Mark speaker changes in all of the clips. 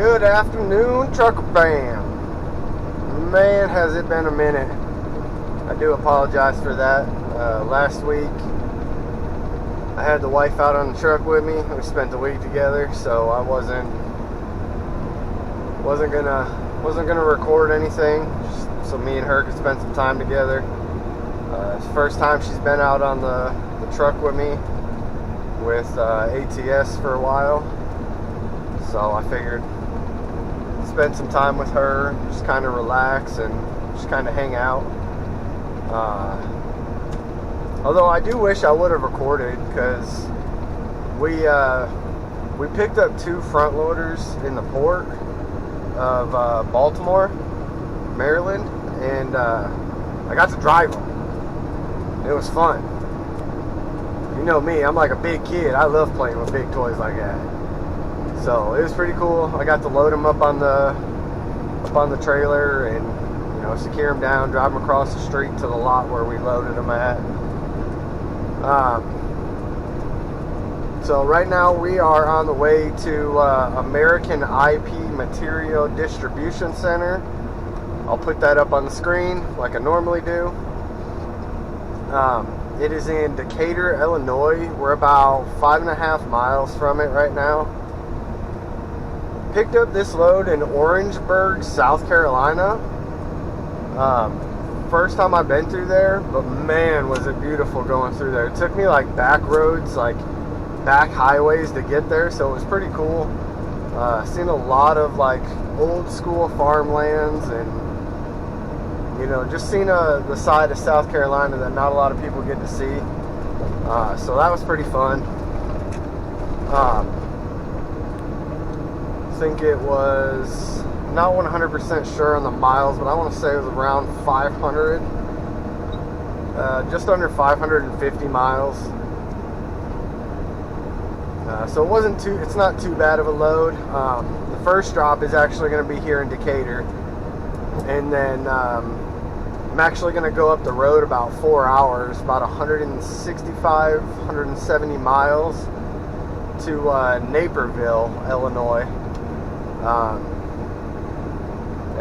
Speaker 1: Good afternoon, trucker band. Man, has it been a minute. I do apologize for that. Last week, I had the wife out on the truck with me. We spent the week together, so I wasn't gonna record anything, just so me and her could spend some time together. It's the first time she's been out on the truck with me with ATS for a while, so I figured spend some time with her, just kind of relax and just kind of hang out. Although I do wish I would have recorded, because we picked up 2 front loaders in the port of Baltimore, Maryland, and I got to drive them. It was fun. You know me, I'm like a big kid. I love playing with big toys like that. So it was pretty cool. I got to load them up on the trailer and, you know, secure them down, drive them across the street to the lot where we loaded them at. So right now we are on the way to American IP Material Distribution Center. I'll put that up on the screen like I normally do. It is in Decatur, Illinois. We're about 5.5 miles from it right now. Picked up this load in Orangeburg, South Carolina. First time I've been through there, but man, was it beautiful going through there. It took me like back roads, like back highways to get there, so it was pretty cool. Seen a lot of like old school farmlands, and you know, just seen the side of South Carolina that not a lot of people get to see. So that was pretty fun. I think it was, not 100% sure on the miles, but I want to say it was around 500, just under 550 miles. So it's not too bad of a load. The first drop is actually going to be here in Decatur, and then I'm actually going to go up the road about 4 hours, about 165, 170 miles to Naperville, Illinois.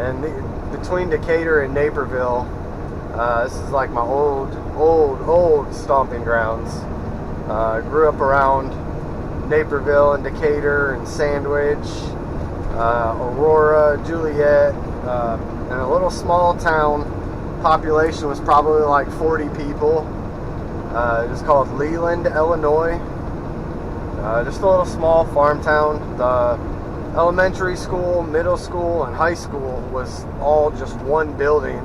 Speaker 1: And between Decatur and Naperville, this is like my old stomping grounds. Grew up around Naperville and Decatur and Sandwich, Aurora, Juliet, and a little small town. Population was probably like 40 people. It was called Leland, Illinois. Just a little small farm town. The elementary school, middle school, and high school was all just one building.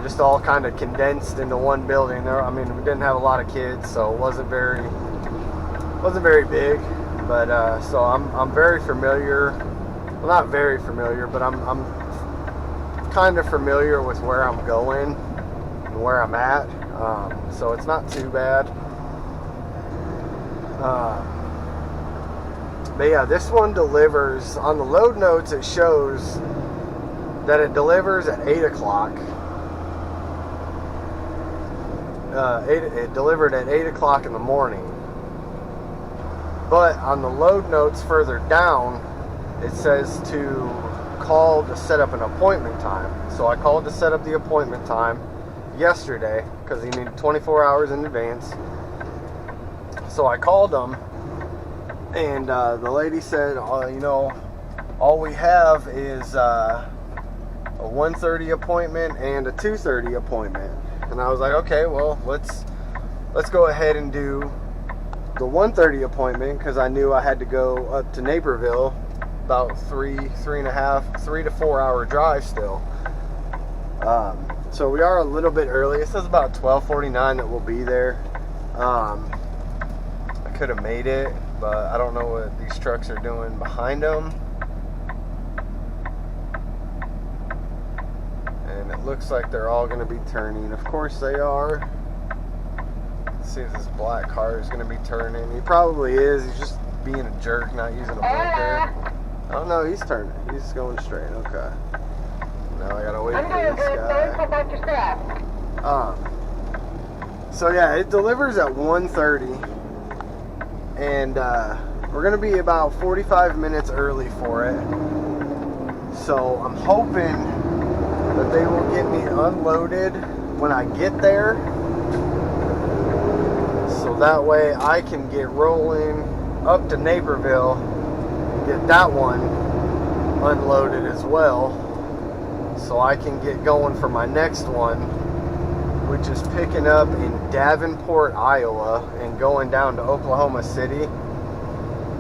Speaker 1: Just all kind of condensed into one building. There, I mean, we didn't have a lot of kids, so it wasn't very big. But so I'm very familiar. Well, not very familiar, but I'm kind of familiar with where I'm going and where I'm at. So it's not too bad. But yeah, this one delivers, on the load notes it shows that it delivers at 8 o'clock. It delivered at 8 o'clock in the morning. But on the load notes further down, it says to call to set up an appointment time. So I called to set up the appointment time yesterday, because he needed 24 hours in advance. So I called them, and the lady said, you know, all we have is a 1:30 appointment and a 2:30 appointment. And I was like, okay, well, let's go ahead and do the 1:30 appointment, because I knew I had to go up to Naperville, about 3 to 4 hour drive still. So we are a little bit early. It says about 12:49 that we'll be there. I could have made it, but I don't know what these trucks are doing behind them. And it looks like they're all going to be turning. Of course they are. Let's see if this black car is going to be turning. He probably is. He's just being a jerk, not using a blinker. Oh no, he's turning. He's going straight. Okay. Now I gotta wait for this guy. So yeah, it delivers at 1:30, and We're going to be about 45 minutes early for it. So I'm hoping that they will get me unloaded when I get there. So that way I can get rolling up to Naperville and get that one unloaded as well. So I can get going for my next one, which is picking up in Davenport, Iowa, and going down to Oklahoma City.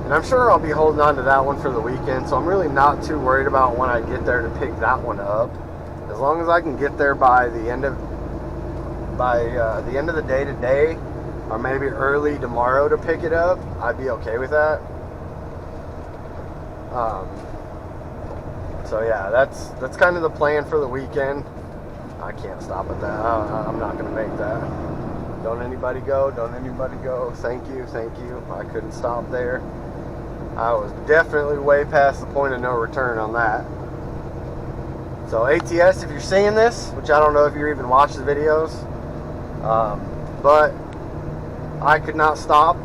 Speaker 1: And I'm sure I'll be holding on to that one for the weekend, so I'm really not too worried about when I get there to pick that one up. As long as I can get there by the end of the day today, or maybe early tomorrow to pick it up, I'd be okay with that. So yeah, that's kind of the plan for the weekend. I can't stop at that. I'm not going to make that. Don't anybody go. Don't anybody go. Thank you. Thank you. I couldn't stop there. I was definitely way past the point of no return on that. So ATS, if you're seeing this, which I don't know if you even watch the videos, but I could not stop.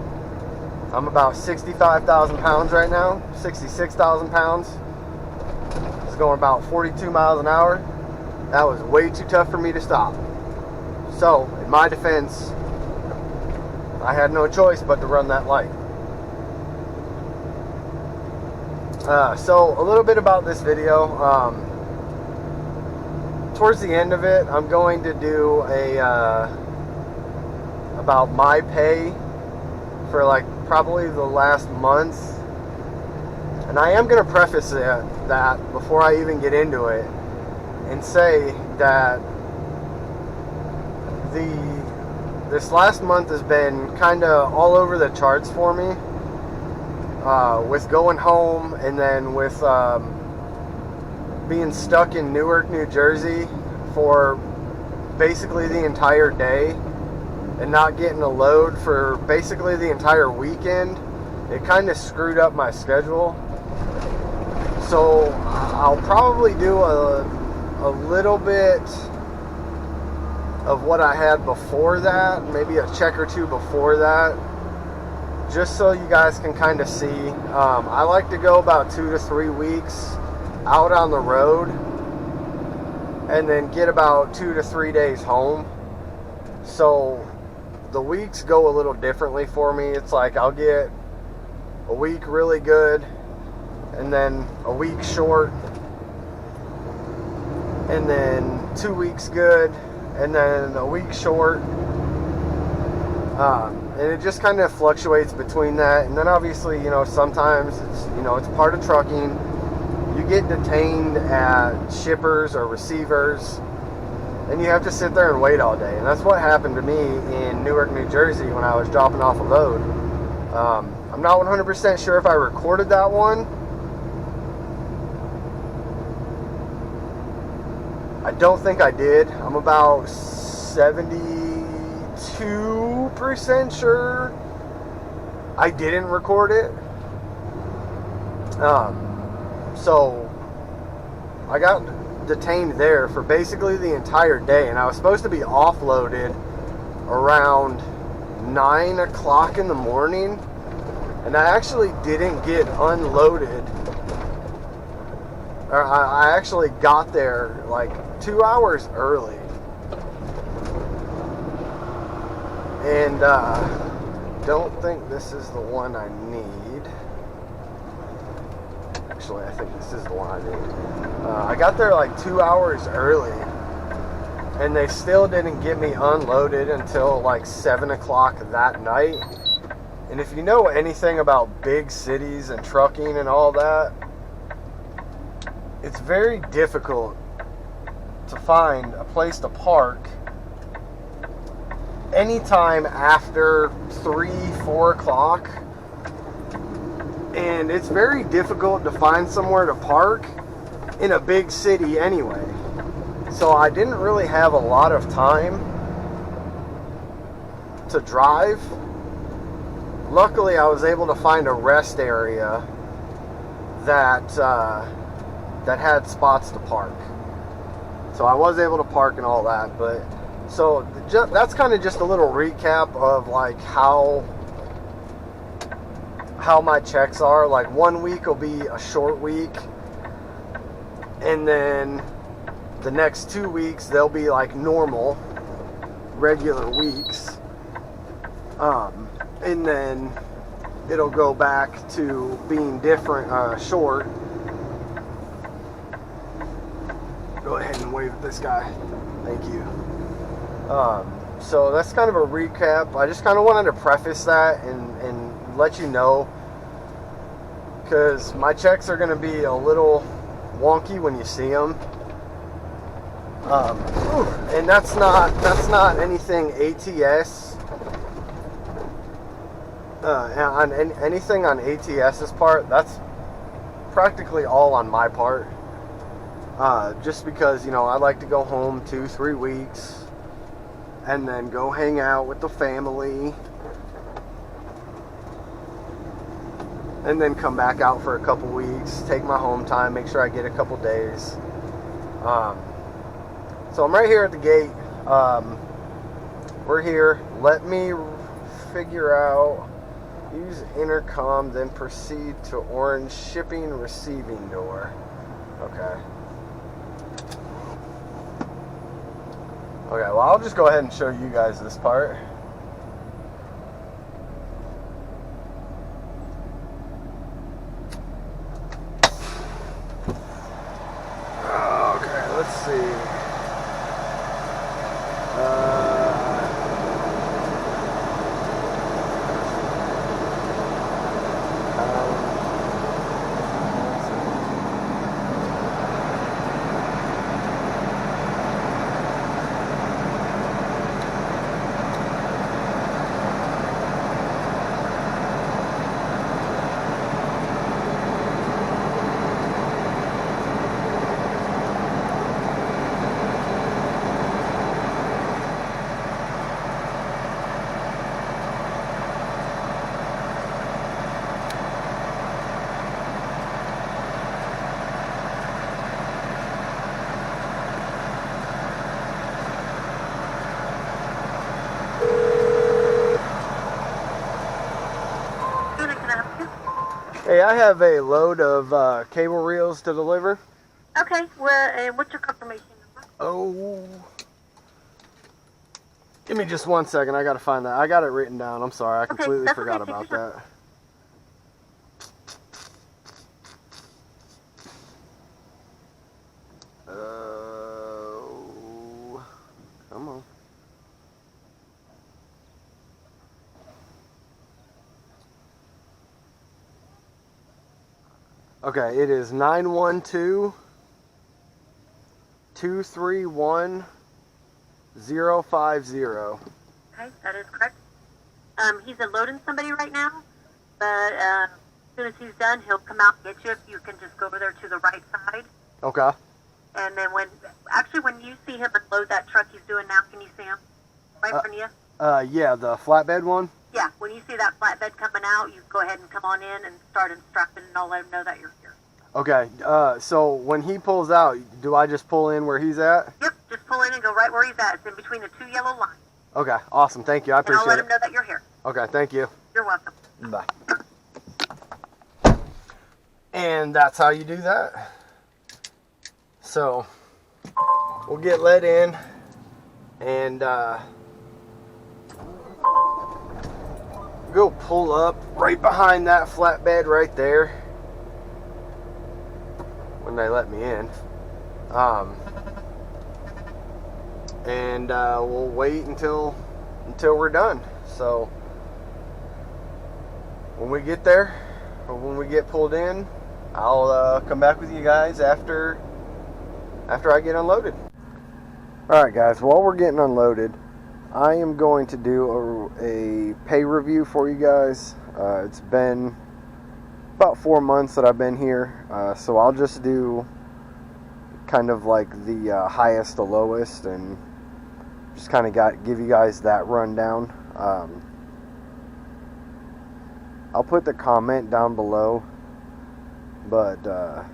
Speaker 1: I'm about 65,000 pounds right now, 66,000 pounds. It's going about 42 miles an hour. That was way too tough for me to stop. So, in my defense, I had no choice but to run that light. So, a little bit about this video. Towards the end of it, I'm going to do about my pay for like probably the last month. And I am going to preface that before I even get into it and say that this last month has been kind of all over the charts for me, with going home and then with being stuck in Newark, New Jersey for basically the entire day and not getting a load for basically the entire weekend. It kind of screwed up my schedule. So I'll probably do a little bit of what I had before that, maybe a check or two before that, just so you guys can kind of see. I like to go about 2 to 3 weeks out on the road and then get about 2 to 3 days home. So the weeks go a little differently for me. It's like I'll get a week really good and then a week short and then 2 weeks good and then a week short, and it just kind of fluctuates between that. And then obviously, sometimes it's part of trucking. You get detained at shippers or receivers and you have to sit there and wait all day. And that's what happened to me in Newark, New Jersey when I was dropping off a load. I'm not 100% sure if I recorded that one. I don't think I did. I'm about 72% sure I didn't record it. So I got detained there for basically the entire day, and I was supposed to be offloaded around 9 o'clock in the morning, and I actually didn't get unloaded. I actually got there like 2 hours early, and don't think this is the one I need. Actually, I think this is the one I need. I got there like 2 hours early, and they still didn't get me unloaded until like 7 o'clock that night. And if you know anything about big cities and trucking and all that, it's very difficult to find a place to park anytime after 3, 4 o'clock. And it's very difficult to find somewhere to park in a big city anyway. So I didn't really have a lot of time to drive. Luckily, I was able to find a rest area that had spots to park. So I was able to park and all that. But so that's kind of just a little recap of like how how my checks are. Like 1 week will be a short week, and then the next 2 weeks they'll be like normal, regular weeks. And then it'll go back to being different, short. Go ahead and wave at this guy. Thank you. So that's kind of a recap. I just kind of wanted to preface that and let you know, because my checks are going to be a little wonky when you see them. And that's not anything ATS. On anything on ATS's part, that's practically all on my part. Just because, you know, I like to go home 2-3 weeks and then go hang out with the family and then come back out for a couple weeks, take my home time, make sure I get a couple days. So I'm right here at the gate. We're here. Let me figure out. Use intercom, then proceed to orange shipping receiving door. Okay. Okay, well, I'll just go ahead and show you guys this part. Okay, let's see. Hey, I have a load of cable reels to deliver.
Speaker 2: Okay, well, and what's your confirmation number?
Speaker 1: Oh. Give me just 1 second. I got to find that. I got it written down. I'm sorry. I completely forgot about that. Come on. Okay, it is 912-231-050.
Speaker 2: Okay, that is correct. He's unloading somebody right now, but as soon as he's done, he'll come out and get you. If you can just go over there to the right side.
Speaker 1: Okay.
Speaker 2: And then when you see him unload that truck he's doing now, can you see him right in front of you?
Speaker 1: Yeah, the flatbed one?
Speaker 2: Yeah, when you see that flatbed coming out, you go ahead and come on in and start instructing, and I'll let him know that you're here.
Speaker 1: Okay, so when he pulls out, do I just pull in where he's at?
Speaker 2: Yep, just pull in and go right where he's at. It's in between the 2 yellow lines.
Speaker 1: Okay, awesome. Thank you. I appreciate it.
Speaker 2: And I'll let him know that you're here.
Speaker 1: Okay, thank you.
Speaker 2: You're welcome.
Speaker 1: Bye. And that's how you do that. So, we'll get let in and go pull up right behind that flatbed right there when they let me in. And we'll wait until we're done. So when we get there, or when we get pulled in, I'll come back with you guys after I get unloaded. Alright guys, while we're getting unloaded, I am going to do a pay review for you guys. It's been about 4 months that I've been here, so I'll just do kind of like the highest to lowest and just kind of give you guys that rundown. I'll put the comment down below, but I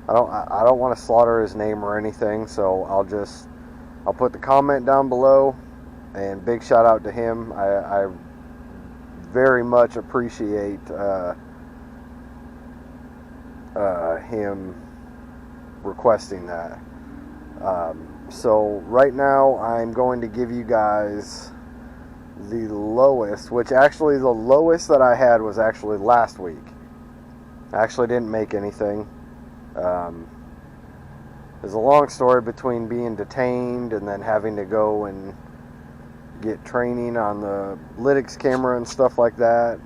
Speaker 1: don't want to slaughter his name or anything, so I'll put the comment down below, and big shout out to him. I very much appreciate him requesting that. So right now I'm going to give you guys the lowest, which actually the lowest that I had was actually last week. I actually didn't make anything. There's a long story between being detained and then having to go and get training on the lytics camera and stuff like that.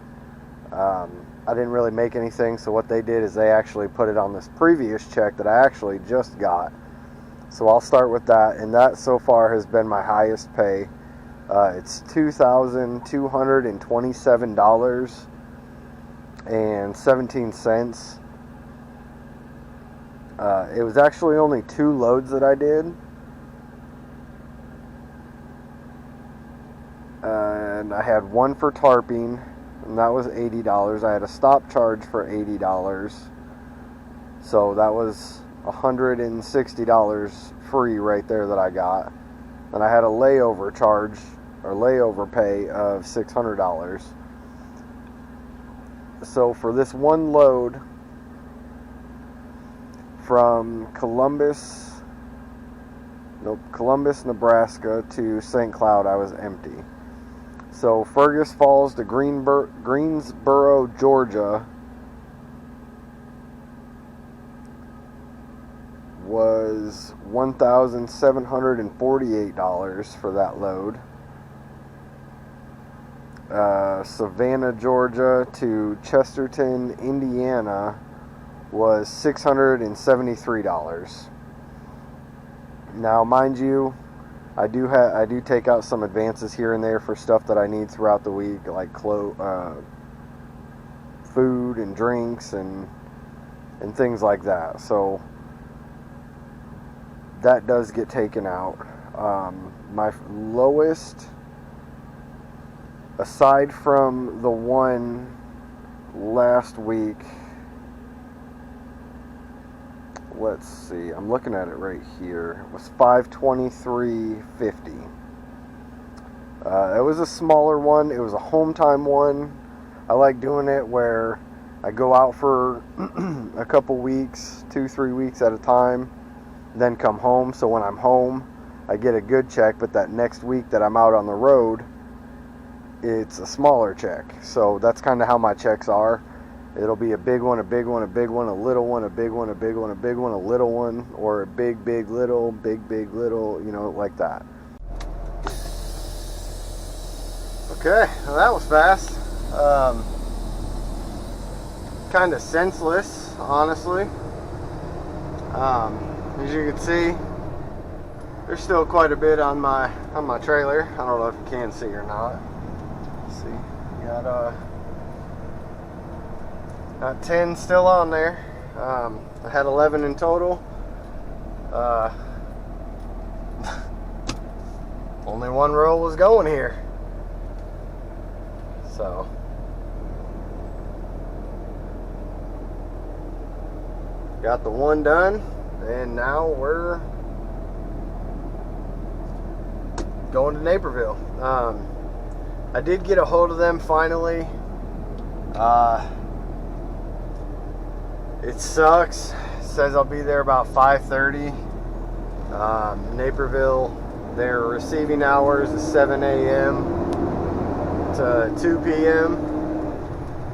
Speaker 1: I didn't really make anything, so what they did is they actually put it on this previous check that I actually just got. So I'll start with that, and that so far has been my highest pay. It's $2,227.17. It was actually only 2 loads that I did. And I had one for tarping, and that was $80. I had a stop charge for $80. So that was $160 free right there that I got. And I had a layover charge, or layover pay of $600. So for this one load from Columbus, Nebraska to St. Cloud, I was empty. So Fergus Falls to Greensboro, Georgia was $1,748 for that load. Savannah, Georgia to Chesterton, Indiana was $673. Now, mind you, I do take out some advances here and there for stuff that I need throughout the week, like food and drinks and things like that. So that does get taken out. My lowest, aside from the one last week, let's see, I'm looking at it right here, it was $523.50. It was a smaller one. It was a home time one. I like doing it where I go out for a couple weeks, 2-3 weeks at a time, then come home. So when I'm home, I get a good check, but that next week that I'm out on the road, it's a smaller check. So that's kind of how my checks are. It'll be a big one, a big one, a big one, a little one, a big one, a big one, a big one, a little one, or a big, big, little, big, big, little, you know, like that. Okay, well, that was fast. Kind of senseless, honestly. As you can see, there's still quite a bit on my trailer. I don't know if you can see or not. Let's see, you got 10 still on there. I had 11 in total. Only one row was going here. So got the one done, and now we're going to Naperville. I did get a hold of them finally. It sucks. It says I'll be there about 5:30. Naperville, their receiving hours is 7 a.m. to 2 p.m.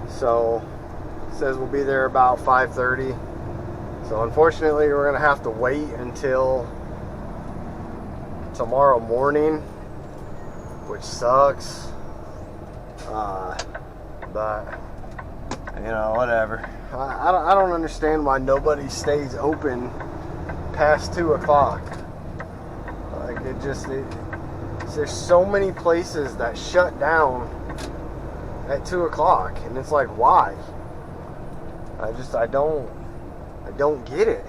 Speaker 1: So it says we'll be there about 5:30. So unfortunately, we're gonna have to wait until tomorrow morning, which sucks. But you know, whatever. I don't understand why nobody stays open past 2 o'clock. Like, there's so many places that shut down at 2 o'clock, and it's like, why? I don't get it.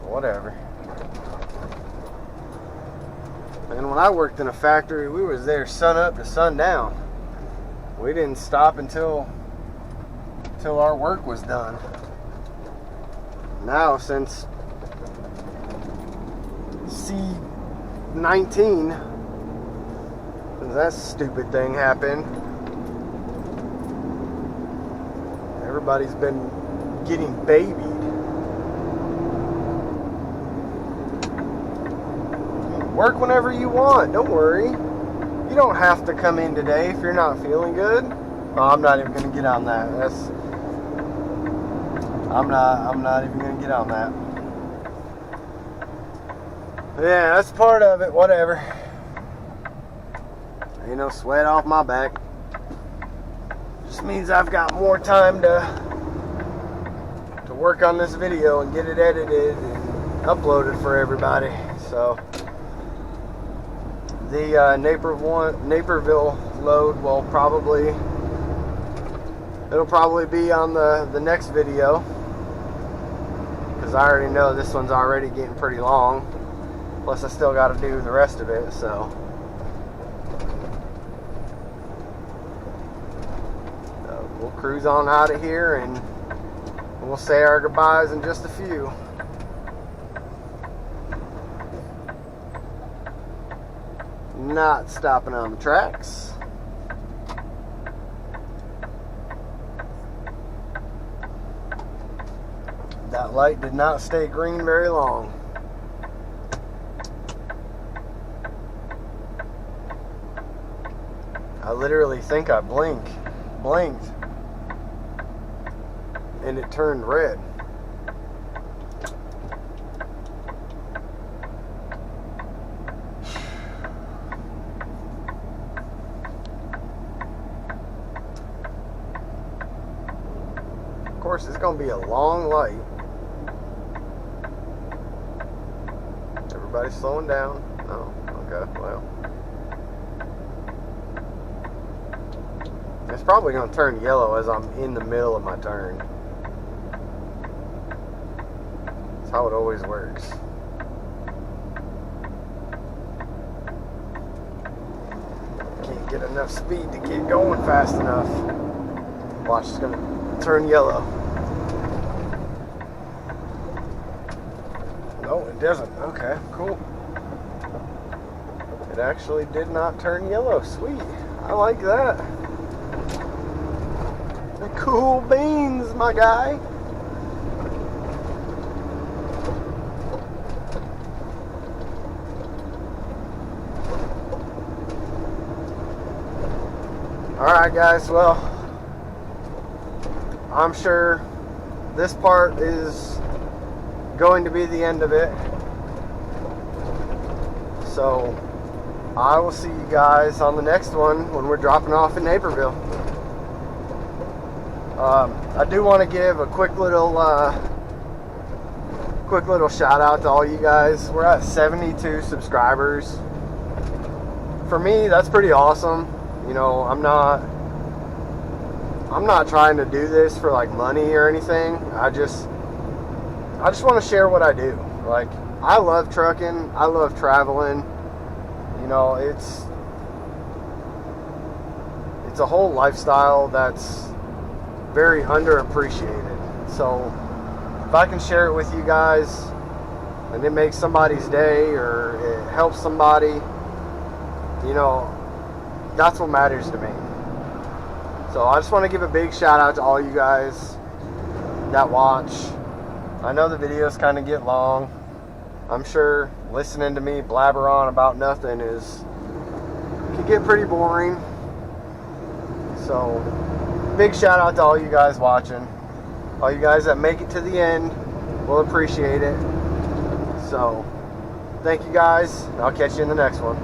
Speaker 1: Whatever. And when I worked in a factory, we was there sun up to sun down. We didn't stop until our work was done. Now, since C19, since that stupid thing happened. Everybody's been getting babied. Work whenever you want, don't worry. You don't have to come in today if you're not feeling good. Oh, I'm not even gonna get on that. I'm not even gonna get on that. Yeah, that's part of it, whatever. Ain't no sweat off my back. Just means I've got more time to work on this video and get it edited and uploaded for everybody. So the Naperville load will it'll probably be on the next video, because I already know this one's already getting pretty long. Plus I still got to do the rest of it, so we'll cruise on out of here and we'll say our goodbyes in just a few. Not stopping on the tracks. That light did not stay green very long. I literally think I blinked, and it turned red. Of course, it's going to be a long light. Everybody's slowing down. Oh, okay, well. It's probably going to turn yellow as I'm in the middle of my turn. That's how it always works. Can't get enough speed to get going fast enough. Watch, it's going to turn yellow. No, it doesn't. Okay, cool. It actually did not turn yellow. Sweet. I like that. Cool beans, my guy. Alright guys, well, I'm sure this part is going to be the end of it. So I will see you guys on the next one when we're dropping off in Naperville. I do want to give a quick little shout out to all you guys. We're at 72 subscribers. For me, that's pretty awesome. You know, I'm not trying to do this for like money or anything. I just want to share what I do. Like, I love trucking. I love traveling. You know, it's a whole lifestyle that's very underappreciated. So if I can share it with you guys and it makes somebody's day or it helps somebody, you know, that's what matters to me. So I just want to give a big shout out to all you guys that watch. I know the videos kind of get long. I'm sure listening to me blabber on about nothing can get pretty boring. So big shout out to all you guys watching. All you guys that make it to the end, we'll appreciate it. So thank you guys. I'll catch you in the next one.